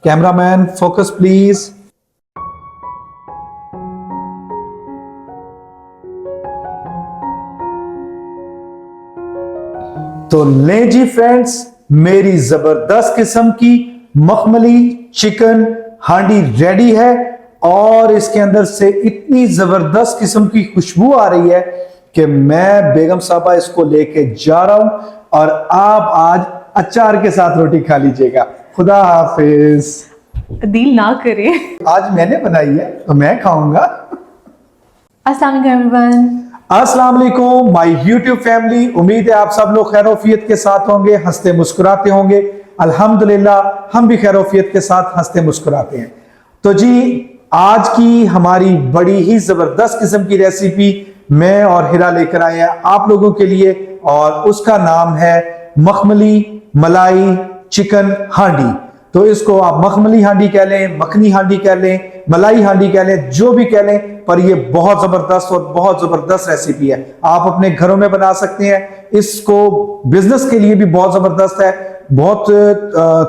Cameraman focus please. तो ले जी friends, मेरी जबरदस्त किस्म की मखमली चिकन हांडी रेडी है और इसके अंदर से इतनी जबरदस्त किस्म की खुशबू आ रही है कि मैं बेगम साहबा इसको लेके जा रहा हूं और आप आज अचार के साथ रोटी खा लीजिएगा। खुदा हाफिज। दिल ना करे। आज मैंने बनाई है तो मैं खाऊंगा। अस्सलाम वालेकुम एवरीवन। अस्सलाम वालेकुम माय यूट्यूब फैमिली। उम्मीद है आप सब लोग खैरोफियत के साथ होंगे, हंसते मुस्कुराते होंगे। अल्हम्दुलिल्लाह हम भी खैरोफियत के साथ हंसते मुस्कुराते हैं। तो जी आज की हमारी बड़ी ही जबरदस्त किस्म की रेसिपी मैं और हिरा लेकर आए हैं आप लोगों के लिए और उसका नाम है मखमली मलाई चिकन हांडी। तो इसको आप मखमली हांडी कह लें, मखनी हांडी कह लें, मलाई हांडी कह लें, जो भी कह लें, पर ये बहुत जबरदस्त और बहुत जबरदस्त रेसिपी है। आप अपने घरों में बना सकते हैं। इसको बिजनेस के लिए भी बहुत जबरदस्त है। बहुत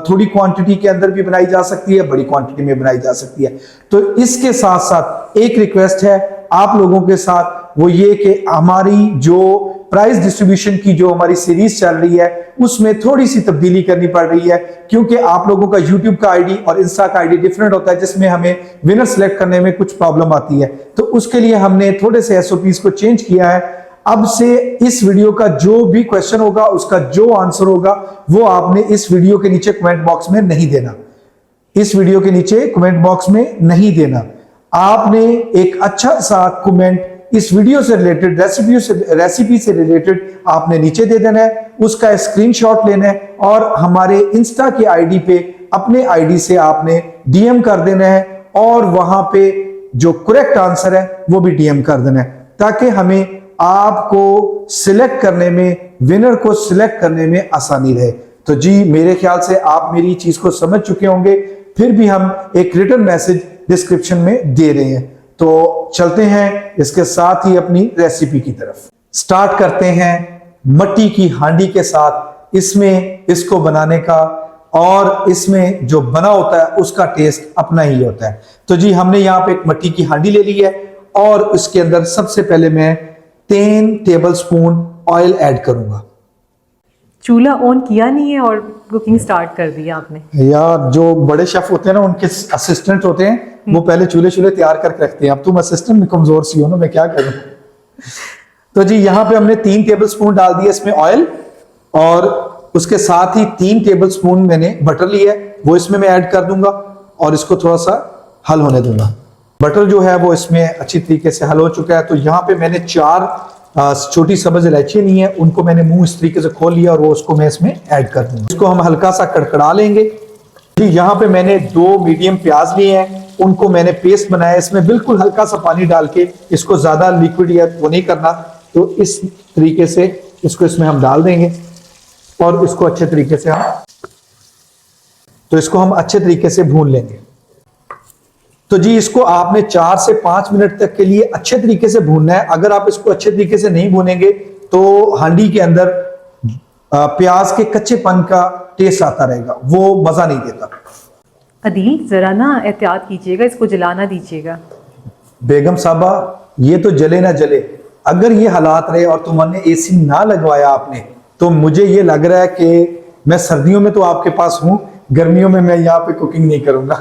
थोड़ी क्वांटिटी के अंदर भी बनाई जा सकती है, बड़ी क्वांटिटी में बनाई जा सकती है। तो इसके साथ साथ एक रिक्वेस्ट है आप लोगों के साथ, वो ये कि हमारी जो प्राइस डिस्ट्रीब्यूशन की जो हमारी सीरीज चल रही है उसमें थोड़ी सी तब्दीली करनी पड़ रही है, क्योंकि आप लोगों का यूट्यूब का आईडी और इंस्टा का आईडी डिफरेंट होता है, जिसमें हमें विनर सेलेक्ट करने में कुछ प्रॉब्लम आती है। तो उसके लिए हमने थोड़े से एसओपीज को चेंज किया है। अब से इस वीडियो का जो भी क्वेश्चन होगा, उसका जो आंसर होगा, वो आपने इस वीडियो के नीचे कमेंट बॉक्स में नहीं देना। इस वीडियो के नीचे कमेंट बॉक्स में नहीं देना। आपने एक अच्छा सा कमेंट इस वीडियो से रिलेटेड, रेसिपी से रिलेटेड आपने नीचे दे देना है। उसका स्क्रीनशॉट लेना है और हमारे इंस्टा के आईडी पे, अपने आईडी से आपने डीएम कर देना है और वहां पे जो करेक्ट आंसर है वो भी डीएम कर देना है, ताकि हमें आपको सिलेक्ट करने में, विनर को सिलेक्ट करने में आसानी रहे। तो जी मेरे ख्याल से आप मेरी चीज को समझ चुके होंगे, फिर भी हम एक रिटर्न मैसेज डिस्क्रिप्शन में दे रहे हैं। तो चलते हैं इसके साथ ही अपनी रेसिपी की तरफ। स्टार्ट करते हैं मट्टी की हांडी के साथ। इसमें इसको बनाने का और इसमें जो बना होता है उसका टेस्ट अपना ही होता है। तो जी हमने यहाँ पे एक मट्टी की हांडी ले ली है और उसके अंदर सबसे पहले मैं 3 टेबलस्पून ऑयल ऐड करूंगा। चूल्हा ऑन किया नहीं है और कुकिंग स्टार्ट कर दिया आपने। यार जो बड़े शेफ होते हैं ना, उनके असिस्टेंट होते हैं, वो पहले चूल्हे तैयार करके रखते हैं। अब तुम असिस्टेंट में कमजोर सी हो ना, मैं क्या करूं। तो जी यहाँ पे हमने 3 टेबलस्पून डाल दिया इसमें ऑयल और उसके साथ ही 3 टेबलस्पून मैंने बटर लिया है, वो इसमें मैं ऐड कर दूंगा और इसको थोड़ा सा हल होने दूंगा। बटर जो है वो इसमें अच्छी तरीके से हल हो चुका है। तो यहाँ पे मैंने 4 छोटी सब्ज इलायची ली है, उनको मैंने मुंह इस तरीके से खोल लिया और वो उसको मैं इसमें ऐड कर दूंगा। इसको हम हल्का सा कड़कड़ा लेंगे। यहाँ पे मैंने 2 मीडियम प्याज लिए हैं, उनको मैंने पेस्ट बनाया। इसमें बिल्कुल हल्का सा पानी डाल के, इसको ज्यादा लिक्विड या वो नहीं करना। तो इस तरीके से इसको इसमें हम डाल देंगे और इसको अच्छे तरीके से हम अच्छे तरीके से भून लेंगे। तो जी इसको आपने 4 से 5 मिनट तक के लिए अच्छे तरीके से भूनना है। अगर आप इसको अच्छे तरीके से नहीं भूनेंगे तो हांडी के अंदर प्याज के कच्चेपन का टेस्ट आता रहेगा, वो मजा नहीं देता। अदील जरा ना एहतियात कीजिएगा, इसको जला ना दीजिएगा। बेगम साहबा ये तो जले ना जले, अगर ये हालात रहे और तुमने एसी ना लगवाया आपने, तो मुझे ये लग रहा है कि मैं सर्दियों में तो आपके पास हूं, गर्मियों में मैं यहाँ पे कुकिंग नहीं करूंगा।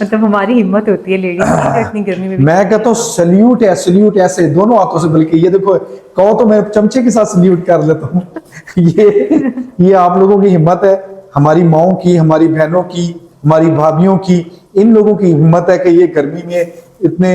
मतलब हमारी हिम्मत होती है लेडीज की, इतनी गर्मी में भी। मैं कहता हूँ सल्यूट है, सल्यूट ऐसे दोनों हाथों से, बल्कि ये देखो कहो तो मैं चमचे के साथ सल्यूट कर लेता हूँ। ये आप लोगों की हिम्मत है, हमारी माओं की, हमारी बहनों की, हमारी भाभीयों की, इन लोगों की हिम्मत है कि ये गर्मी में इतने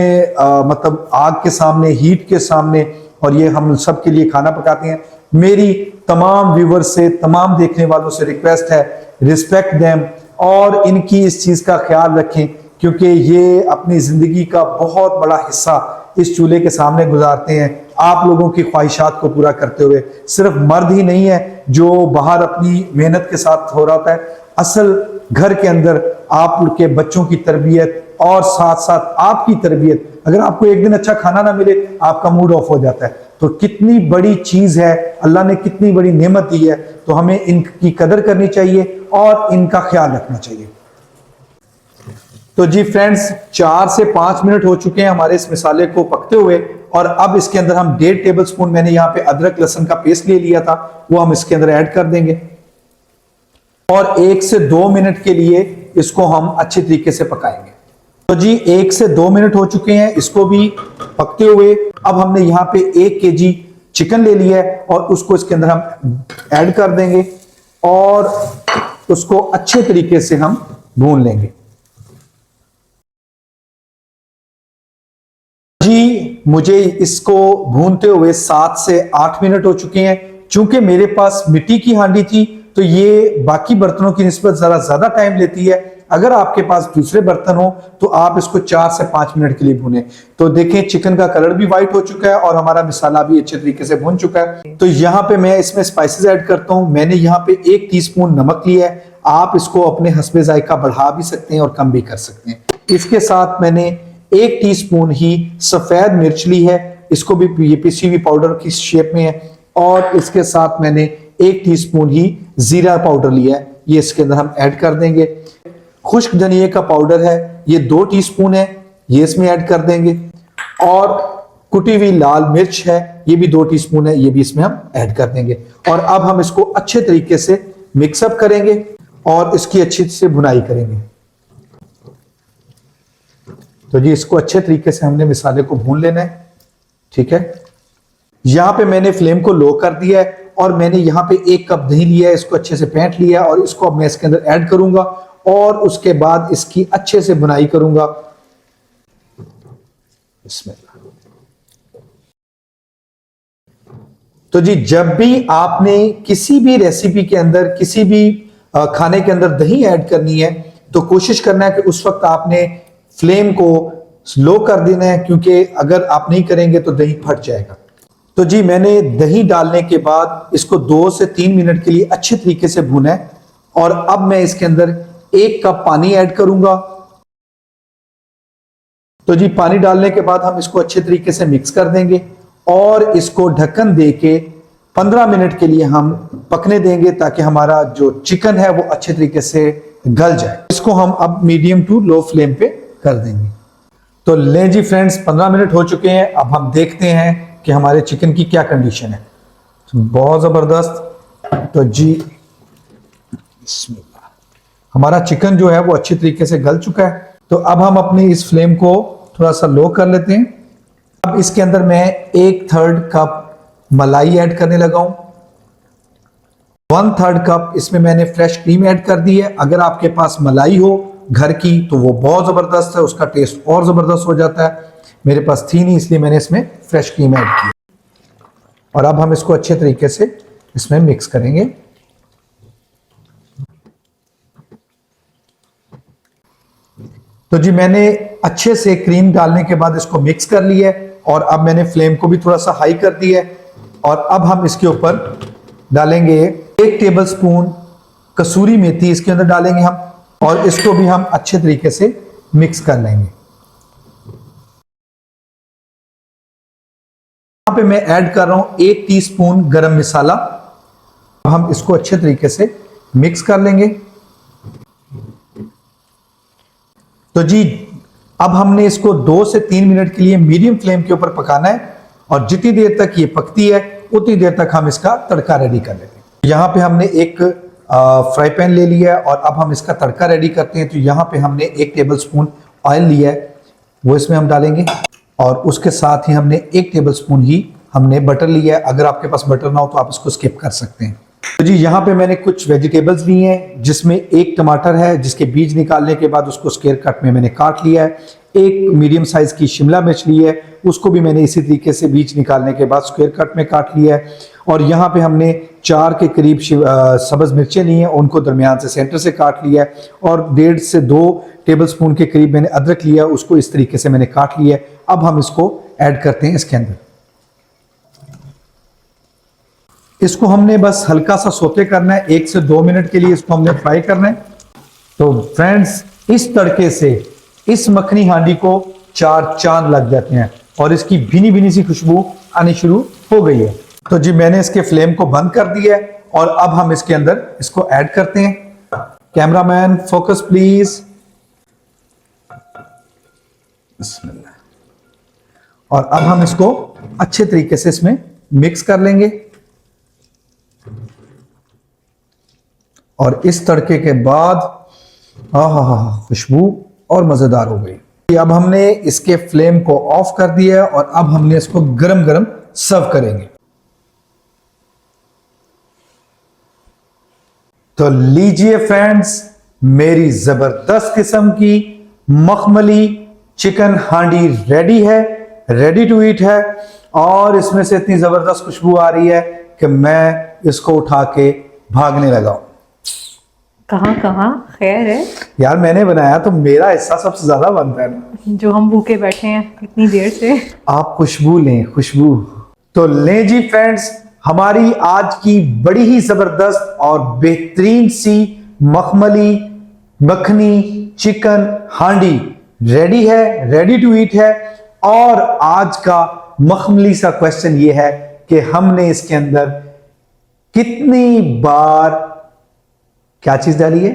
मतलब आग के सामने, हीट के सामने, और ये हम सब के लिए खाना पकाते हैं। मेरी तमाम व्यूवर्स से, तमाम देखने वालों से रिक्वेस्ट है, रिस्पेक्ट देम और इनकी इस चीज का ख्याल रखें, क्योंकि ये अपनी जिंदगी का बहुत बड़ा हिस्सा इस चूल्हे के सामने गुजारते हैं, आप लोगों की ख्वाहिशात को पूरा करते हुए। सिर्फ मर्द ही नहीं है जो बाहर अपनी मेहनत के साथ हो रहा होता है, असल घर के अंदर आपके बच्चों की तरबियत और साथ साथ आपकी तरबियत, अगर आपको एक दिन अच्छा खाना ना मिले आपका मूड ऑफ हो जाता है। तो कितनी बड़ी चीज है, अल्लाह ने कितनी बड़ी नेमत दी है। तो हमें इनकी कदर करनी चाहिए और इनका ख्याल रखना चाहिए। तो जी फ्रेंड्स, 4 से 5 मिनट हो चुके हैं हमारे इस मसाले को पकते हुए, और अब इसके अंदर हम 1.5 टेबल स्पून मैंने यहाँ पे अदरक लहसुन का पेस्ट ले लिया था, वो हम इसके अंदर ऐड कर देंगे और 1 से 2 मिनट के लिए इसको हम अच्छे तरीके से पकाएंगे। तो जी 1 से 2 मिनट हो चुके हैं इसको भी पकते हुए। अब हमने यहाँ पे 1 केजी चिकन ले लिया है और उसको इसके अंदर हम ऐड कर देंगे और उसको अच्छे तरीके से हम भून लेंगे। जी मुझे इसको भूनते हुए 7 से 8 मिनट हो चुके हैं। चूंकि मेरे पास मिट्टी की हांडी थी तो ये बाकी बर्तनों की निस्बत जरा ज्यादा टाइम लेती है। अगर आपके पास दूसरे बर्तन हो तो आप इसको 4 से 5 मिनट के लिए भूनें। तो देखें चिकन का कलर भी व्हाइट हो चुका है और हमारा मसाला भी अच्छे तरीके से भून चुका है। तो यहाँ पे मैं इसमें स्पाइसेस ऐड करता हूँ। मैंने यहाँ पे 1 टीस्पून नमक लिया है। आप इसको अपने हस्बे जायका बढ़ा भी सकते हैं और कम भी कर सकते हैं। इसके साथ मैंने 1 टीस्पून ही सफेद मिर्च ली है, इसको भी ये पिसी हुई पाउडर की शेप में है, और इसके साथ मैंने 1 टीस्पून ही जीरा पाउडर लिया है, ये इसके अंदर हम ऐड कर देंगे। खुश्क धनिया का पाउडर है, ये 2 टीस्पून है, ये इसमें ऐड कर देंगे। और कुटी हुई लाल मिर्च है, ये भी 2 टीस्पून है, ये भी इसमें हम ऐड कर देंगे। और अब हम इसको अच्छे तरीके से मिक्सअप करेंगे और इसकी अच्छी से भुनाई करेंगे। तो जी इसको अच्छे तरीके से हमने मसाले को भून लेना है, ठीक है। यहां पे मैंने फ्लेम को लो कर दिया है और मैंने यहाँ पे 1 कप दही लिया है, इसको अच्छे से फेंट लिया और इसको अब मैं इसके अंदर ऐड करूंगा और उसके बाद इसकी अच्छे से बुनाई करूंगा। तो जी जब भी आपने किसी भी रेसिपी के अंदर, किसी भी खाने के अंदर दही ऐड करनी है तो कोशिश करना है कि उस वक्त आपने फ्लेम को स्लो कर देना है, क्योंकि अगर आप नहीं करेंगे तो दही फट जाएगा। तो जी मैंने दही डालने के बाद इसको 2 से 3 मिनट के लिए अच्छे तरीके से भुना है और अब मैं इसके अंदर 1 कप पानी ऐड करूंगा। तो जी पानी डालने के बाद हम इसको अच्छे तरीके से मिक्स कर देंगे और इसको ढक्कन दे के 15 मिनट के लिए हम पकने देंगे ताकि हमारा जो चिकन है वो अच्छे तरीके से गल जाए। इसको हम अब मीडियम टू लो फ्लेम पे कर देंगे। तो ले जी फ्रेंड्स, 15 मिनट हो चुके हैं। अब हम देखते हैं कि हमारे चिकन की क्या कंडीशन है। तो बहुत जबरदस्त। तो जी हमारा चिकन जो है वो अच्छी तरीके से गल चुका है। तो अब हम अपनी इस फ्लेम को थोड़ा सा लो कर लेते हैं। अब इसके अंदर मैं 1/3 कप मलाई ऐड करने लगा हूं। 1/3 कप इसमें मैंने फ्रेश क्रीम ऐड कर दी है। अगर आपके पास मलाई हो घर की तो वो बहुत जबरदस्त है, उसका टेस्ट और जबरदस्त हो जाता है। मेरे पास थी नहीं, इसलिए मैंने इसमें फ्रेश क्रीम ऐड की। और अब हम इसको अच्छे तरीके से इसमें मिक्स करेंगे। तो जी मैंने अच्छे से क्रीम डालने के बाद इसको मिक्स कर लिया है और अब मैंने फ्लेम को भी थोड़ा सा हाई कर दिया है। और अब हम इसके ऊपर डालेंगे 1 टेबल स्पून कसूरी मेथी, इसके अंदर डालेंगे हम, और इसको भी हम अच्छे तरीके से मिक्स कर लेंगे। यहां पे मैं ऐड कर रहा हूं 1 टीस्पून गरम मसाला। अब हम इसको अच्छे तरीके से मिक्स कर लेंगे। तो जी अब हमने इसको 2 से 3 मिनट के लिए मीडियम फ्लेम के ऊपर पकाना है और जितनी देर तक ये पकती है उतनी देर तक हम इसका तड़का रेडी कर लेते हैं। यहाँ पे हमने एक फ्राई पैन ले लिया है और अब हम इसका तड़का रेडी करते हैं। तो यहाँ पे हमने 1 टेबल स्पून ऑयल लिया है, वो इसमें हम डालेंगे और उसके साथ ही हमने 1 टेबल स्पून ही हमने बटर लिया है। अगर आपके पास बटर ना हो तो आप इसको स्किप कर सकते हैं। तो जी यहाँ पे मैंने कुछ वेजिटेबल्स लिए हैं, जिसमें 1 टमाटर है जिसके बीज निकालने के बाद उसको स्क्वायर कट में मैंने काट लिया है। 1 मीडियम साइज की शिमला मिर्च ली है, उसको भी मैंने इसी तरीके से बीज निकालने के बाद स्क्वायर कट में काट लिया है। और यहाँ पे हमने 4 के करीब सब्ज मिर्चें ली हैं, उनको दरमियान से सेंटर से काट लिया है। और 1.5 से 2 टेबल स्पून के करीब मैंने अदरक लिया, उसको इस तरीके से मैंने काट लिया है। अब हम इसको ऐड करते हैं इसके अंदर। इसको हमने बस हल्का सा सोते करना है, 1 से 2 मिनट के लिए इसको हमने फ्राई करना है। तो फ्रेंड्स इस तड़के से इस मखनी हांडी को 4 चांद लग जाते हैं और इसकी भीनी भीनी सी खुशबू आनी शुरू हो गई है। तो जी मैंने इसके फ्लेम को बंद कर दिया है और अब हम इसके अंदर इसको ऐड करते हैं। Cameraman focus please. बिस्मिल्लाह। और अब हम इसको अच्छे तरीके से इसमें मिक्स कर लेंगे और इस तड़के के बाद खुशबू और मजेदार हो गई। अब हमने इसके फ्लेम को ऑफ कर दिया है और अब हमने इसको गरम गरम सर्व करेंगे। तो लीजिए फ्रेंड्स, मेरी जबरदस्त किस्म की मखमली चिकन हांडी रेडी है, रेडी टू ईट है। और इसमें से इतनी जबरदस्त खुशबू आ रही है कि मैं इसको उठा के भागने लगा हूं। कहाँ कहाँ खैर है यार, मैंने बनाया तो मेरा हिस्सा सबसे ज्यादा बनता है ना। जो हम भूखे बैठे हैं इतनी देर से। आप खुशबू लें, खुशबू। तो लें जी फ्रेंड्स, हमारी आज की बड़ी ही जबरदस्त और बेहतरीन सी मखमली मखनी चिकन हांडी रेडी है, रेडी टू ईट है। और आज का मखमली सा क्वेश्चन ये है कि हमने इसके अंदर कितनी बार क्या चीज डाली है?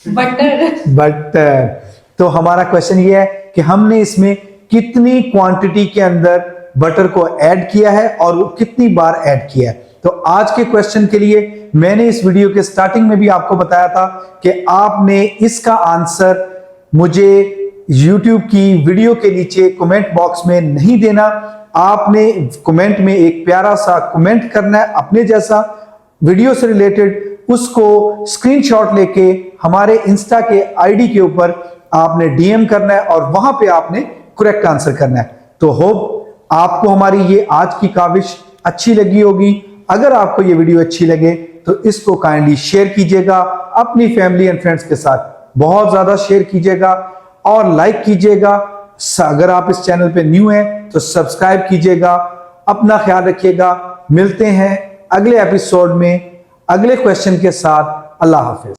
बटर। तो हमारा क्वेश्चन ये है कि हमने इसमें कितनी क्वांटिटी के अंदर बटर को ऐड किया है और वो कितनी बार ऐड किया है। तो आज के क्वेश्चन के लिए मैंने इस वीडियो के स्टार्टिंग में भी आपको बताया था कि आपने इसका आंसर मुझे YouTube की वीडियो के नीचे कमेंट बॉक्स में नहीं देना। आपने कमेंट में एक प्यारा सा कमेंट करना है अपने जैसा वीडियो से रिलेटेड, उसको स्क्रीनशॉट लेके हमारे इंस्टा के आईडी के ऊपर आपने डीएम करना है और वहां पे आपने करेक्ट आंसर करना है। तो होप आपको हमारी ये आज की काविश अच्छी लगी होगी। अगर आपको ये वीडियो अच्छी लगे तो इसको काइंडली शेयर कीजिएगा अपनी फैमिली एंड फ्रेंड्स के साथ, बहुत ज्यादा शेयर कीजिएगा और लाइक कीजिएगा। अगर आप इस चैनल पे न्यू हैं तो सब्सक्राइब कीजिएगा। अपना ख्याल रखिएगा। मिलते हैं अगले एपिसोड में अगले क्वेश्चन के साथ। अल्लाह हाफिज।